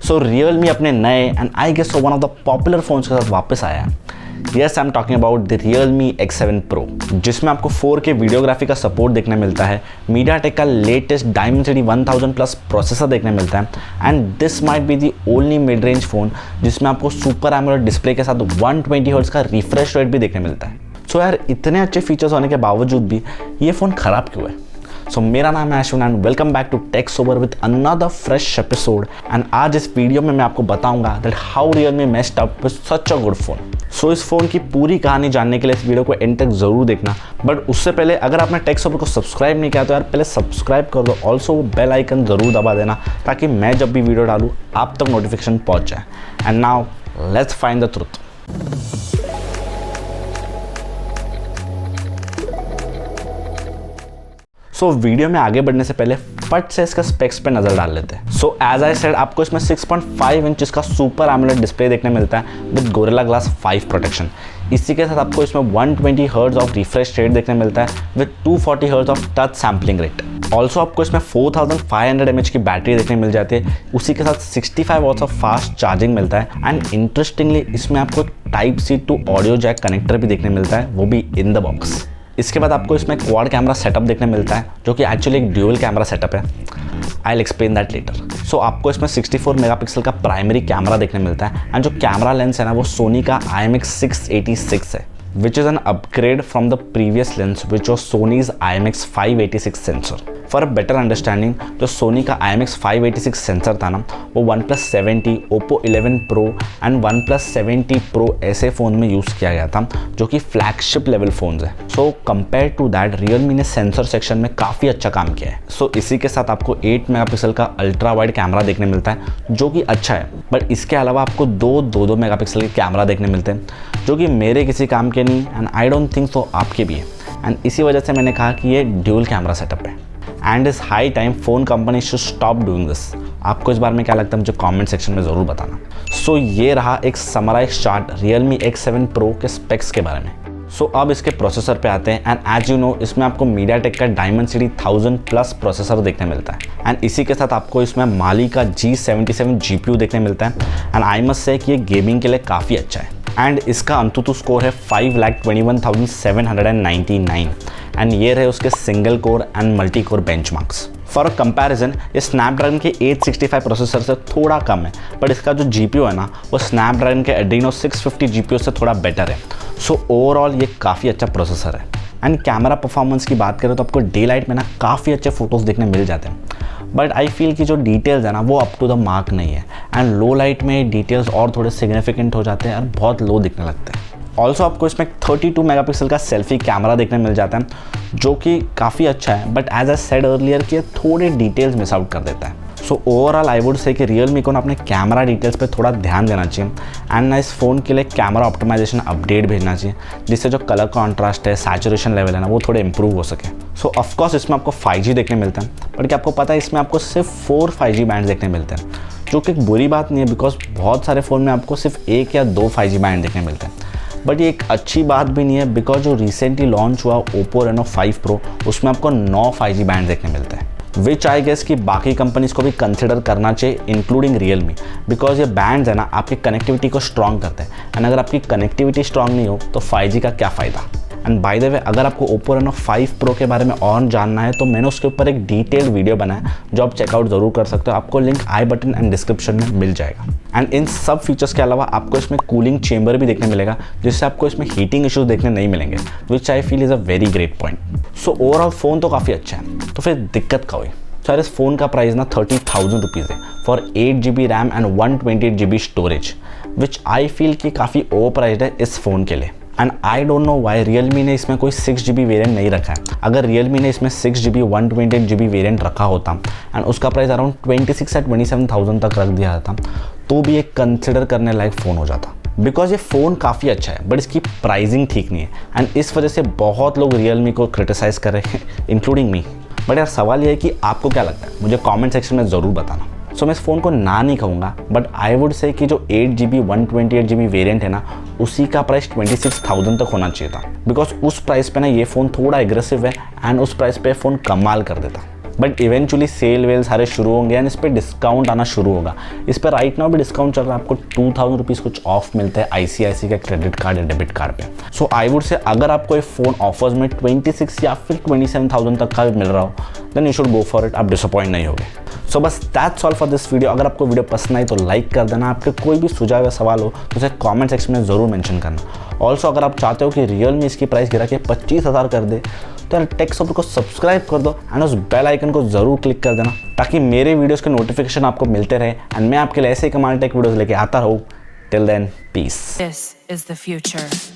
सो Realme अपने नए and I guess one of the popular phones के साथ वापस आया है। Yes, I am talking about the Realme X7 Pro, जिसमें आपको 4K वीडियोग्राफी का सपोर्ट देखने मिलता है, MediaTek का लेटेस्ट Dimensity 1000 प्लस प्रोसेसर देखने मिलता है and this might be the only mid range phone जिसमें आपको सुपर एमोलेड डिस्प्ले के साथ 120 हर्ट्ज का रिफ्रेश रेट भी देखने मिलता है। सो यार, इतने अच्छे फीचर्स होने के बावजूद भी ये फ़ोन ख़राब क्यों है? सो मेरा नाम है Ashwin and welcome back to tech sober with another fresh episode. And आज इस वीडियो में मैं आपको बताऊंगा that how Realme messed up with such a good phone. So इस फ़ोन की पूरी कहानी जानने के लिए इस वीडियो को एंड तक ज़रूर देखना। बट उससे पहले अगर आपने टेक सोबर को सब्सक्राइब नहीं किया तो यार पहले सब्सक्राइब कर दो। ऑल्सो वो बेल आइकन ज़रूर दबा देना ताकि मैं जब भी वीडियो डालूँ आप तक नोटिफिकेशन पहुँच जाए। And now let's find the truth. So video में आगे बढ़ने से पहले फट से इसका स्पेक्स पे नज़र डाल लेते हैं। सो एज आई सेड, आपको इसमें 6.5 इंच का सुपर एमोलेड डिस्प्ले देखने मिलता है विद गोरिल्ला ग्लास 5 प्रोटेक्शन। इसी के साथ आपको इसमें 120 हर्ट्ज ऑफ रिफ्रेश रेट देखने मिलता है with 240 hertz of touch sampling rate. Also आपको इसमें 4500 mAh की बैटरी देखने मिल जाती है। उसी के साथ 65 वॉट्स ऑफ फास्ट चार्जिंग मिलता है एंड इंटरेस्टिंगली इसमें आपको type C to audio jack connector भी देखने मिलता है, वो भी इन द बॉक्स। इसके बाद आपको इसमें क्वाड कैमरा सेटअप देखने मिलता है जो कि एक्चुअली एक ड्यूअल कैमरा सेटअप है। I will explain that later. So आपको इसमें 64 मेगापिक्सल का प्राइमरी कैमरा देखने मिलता है एंड जो कैमरा लेंस है ना वो सोनी का IMX686 है, which is an upgrade from the previous lens which was Sony's IMX586 sensor. For a better understanding, जो सोनी का IMX586 सेंसर था ना वो OnePlus 7T, OPPO 11 Pro and OnePlus 7T Pro ऐसे फ़ोन में यूज़ किया गया था जो कि फ्लैगशिप लेवल फ़ोन्स है। So compare to that Realme ने सेंसर सेक्शन में काफ़ी अच्छा काम किया है। सो इसी के साथ आपको 8 मेगापिक्सल का अल्ट्रा वाइड कैमरा देखने मिलता है जो कि अच्छा है, बट इसके अलावा आपको 2 मेगापिक्सल के कैमरा देखने मिलते हैं जो कि मेरे किसी काम के नहीं and I don't think so आपके भी है। एंड इसी वजह से मैंने कहा कि ये ड्यूल कैमरा सेटअप है and is high time phone company should stop doing this. आपको इस बारे में क्या लगता है मुझे कमेंट सेक्शन में ज़रूर बताना। सो ये रहा एक summarize chart Realme X7 Pro के स्पेक्स के बारे में। सो अब इसके प्रोसेसर पे आते हैं एंड एज यू नो इसमें आपको MediaTek का Dimensity 1000 प्लस प्रोसेसर देखने मिलता है एंड इसी के साथ आपको इसमें माली का G77 GPU देखने मिलता है एंड आई मस्ट से कि ये गेमिंग के लिए काफ़ी अच्छा है एंड इसका अंतुतु स्कोर है 5,21,799 एंड ये रहे उसके single core and multi core benchmarks. For a comparison ये स्नैपड्रैगन के 865 प्रोसेसर से थोड़ा कम है, बट इसका जो GPU है ना वो स्नैपड्रैगन के Adreno 650 GPU से थोड़ा बेटर है। सो ओवरऑल ये काफ़ी अच्छा प्रोसेसर है। एंड कैमरा परफॉर्मेंस की बात करें तो आपको डे लाइट में ना काफ़ी अच्छे फोटोज़ देखने मिल जाते हैं, बट आई फील कि जो डिटेल्स है ना वो अप टू द मार्क नहीं है एंड लो लाइट में डिटेल्स और थोड़े सिग्निफिकेंट हो जाते हैं और बहुत लो दिखने लगते हैं। ऑल्सो आपको इसमें 32 मेगापिक्सल का सेल्फी कैमरा देखने मिल जाता है जो कि काफ़ी अच्छा है, but as I said earlier कि थोड़े डिटेल्स मिस आउट कर देता है। So overall I would say कि Realme को ना अपने कैमरा डिटेल्स पे थोड़ा ध्यान देना चाहिए एंड ना इस फ़ोन के लिए कैमरा ऑप्टिमाइजेशन अपडेट भेजना चाहिए जिससे जो कलर कॉन्ट्रास्ट है, सैचुरेशन लेवल है ना वो थोड़े इंप्रूव हो सके। सो ऑफकोर्स इसमें आपको 5G देखने मिलता है, बट क्या आपको पता है इसमें आपको सिर्फ 4 5G बैंड देखने मिलते हैं, जो कि एक बुरी बात नहीं है बिकॉज बहुत सारे फ़ोन में आपको सिर्फ 1 या 2 5G बैंड देखने मिलते हैं। बट ये एक अच्छी बात भी नहीं है बिकॉज जो रिसेंटली लॉन्च हुआ OPPO Reno 5 Pro उसमें आपको 9 5G बैंड देखने मिलते हैं, विच आई गेस कि बाकी कंपनीज को भी कंसिडर करना चाहिए इंक्लूडिंग Realme, बिकॉज ये बैंड्स है ना आपकी कनेक्टिविटी को स्ट्रॉन्ग करते हैं एंड अगर आपकी कनेक्टिविटी स्ट्रॉन्ग नहीं हो तो 5G का क्या फ़ायदा। एंड बाय द वे अगर आपको OPPO Reno 5 Pro के बारे में और जानना है तो मैंने उसके ऊपर एक डिटेल्ड वीडियो बनाया जो आप चेकआउट ज़रूर कर सकते हो। आपको link I button and description में मिल जाएगा। एंड इन सब फीचर्स के अलावा आपको इसमें कूलिंग चेंबर भी देखने मिलेगा जिससे आपको इसमें हीटिंग इश्यूज देखने नहीं मिलेंगे, which I feel is a very great point. So overall phone तो काफ़ी अच्छा है, तो फिर दिक्कत क्या हुई? सर इस फ़ोन का प्राइस ना 30,000 रुपीज़ है for 8GB RAM and 128GB storage, which I feel कि काफ़ी ओवर प्राइस्ड है इस फ़ोन के लिए। And I don't know why Realme ने इसमें कोई 6GB वेरिएंट नहीं रखा है। अगर Realme ने इसमें 6GB 128GB वेरिएंट रखा होता एंड उसका प्राइस अराउंड 26 या 27,000 तक रख दिया था तो भी एक कंसिडर करने लायक फ़ोन हो जाता, बिकॉज ये फ़ोन काफ़ी अच्छा है बट इसकी प्राइसिंग ठीक नहीं है एंड इस वजह से बहुत लोग Realme को क्रिटिसाइज़ कर रहे हैं इंक्लूडिंग मी। बट यार सवाल ये है कि आपको क्या लगता है, मुझे कमेंट सेक्शन में ज़रूर बताना। सो मैं इस फ़ोन को ना नहीं कहूँगा, बट आई वुड से कि जो 8GB 128GB वेरिएंट है ना उसी का प्राइस 26,000 तक होना चाहिए था, बिकॉज उस प्राइस पे ना ये फ़ोन थोड़ा एग्रेसिव है एंड उस प्राइस पे फ़ोन कमाल कर देता। बट इवेंचुअली सेल वेल सारे शुरू होंगे एंड इस पर डिस्काउंट आना शुरू होगा। इस पर राइट नाउ भी डिस्काउंट चल रहा है, आपको 2000 रुपीज़ कुछ ऑफ मिलते हैं ICICI का क्रेडिट कार्ड या डेबिट कार्ड पे। सो आई वुड से अगर आपको ये फ़ोन ऑफर्स में 26 या फिर 27,000 तक का मिल रहा हो then you should go for it, आप डिसअपॉइंट नहीं होगे। सो बस that's all for this video. अगर आपको वीडियो पसंद आई तो लाइक कर देना, आपके कोई भी सुझाव या सवाल हो तो उसे कमेंट सेक्शन में ज़रूर मेंशन करना। ऑल्सो अगर आप चाहते हो कि Realme इसकी प्राइस गिरा के 25,000 कर दे तो यार टेक सपोर्ट को सब्सक्राइब कर दो एंड उस बेल आइकन को ज़रूर क्लिक कर देना ताकि मेरे वीडियोज़ के नोटिफिकेशन आपको मिलते रहे एंड मैं आपके लिए ऐसे ही कमाल टेक वीडियोज़ लेके आता रहूँ। Till then peace. This is the future.